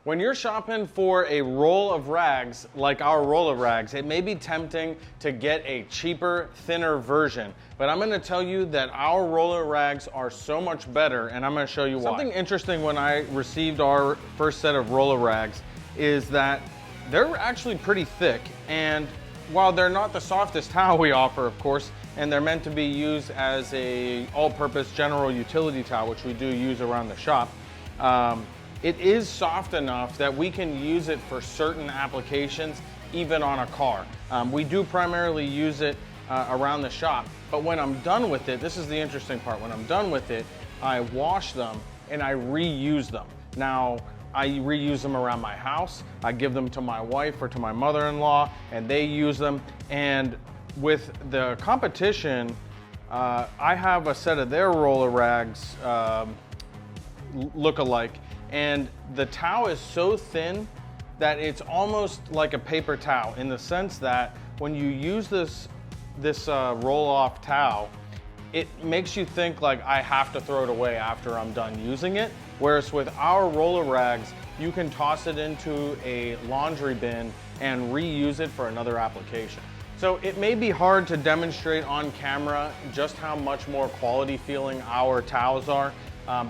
When you're shopping for a roll of rags, like our Roll-O-Rags, it may be tempting to get a cheaper, thinner version, but I'm gonna tell you that our Roll-O-Rags are so much better, and I'm gonna show you why. Something interesting when I received our first set of Roll-O-Rags is that they're actually pretty thick, and while they're not the softest towel we offer, of course, and they're meant to be used as a all-purpose general utility towel, which we do use around the shop, it is soft enough that we can use it for certain applications, even on a car. We do primarily use it around the shop, but when I'm done with it, this is the interesting part, when I'm done with it, I wash them and I reuse them. Now, I reuse them around my house, I give them to my wife or to my mother-in-law, and they use them. And with the competition, I have a set of their Roll-O-Rags look-alike, and the towel is so thin that it's almost like a paper towel, in the sense that when you use this roll-off towel, it makes you think like I have to throw it away after I'm done using it. Whereas with our Roll-O-Rags, you can toss it into a laundry bin and reuse it for another application. So it may be hard to demonstrate on camera just how much more quality feeling our towels are,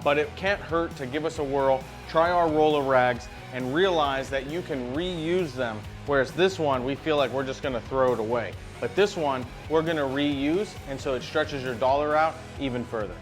but it can't hurt to give us a whirl, try our Roll-O-Rags, and realize that you can reuse them, whereas this one, we feel like we're just gonna throw it away. But this one, we're gonna reuse, and so it stretches your dollar out even further.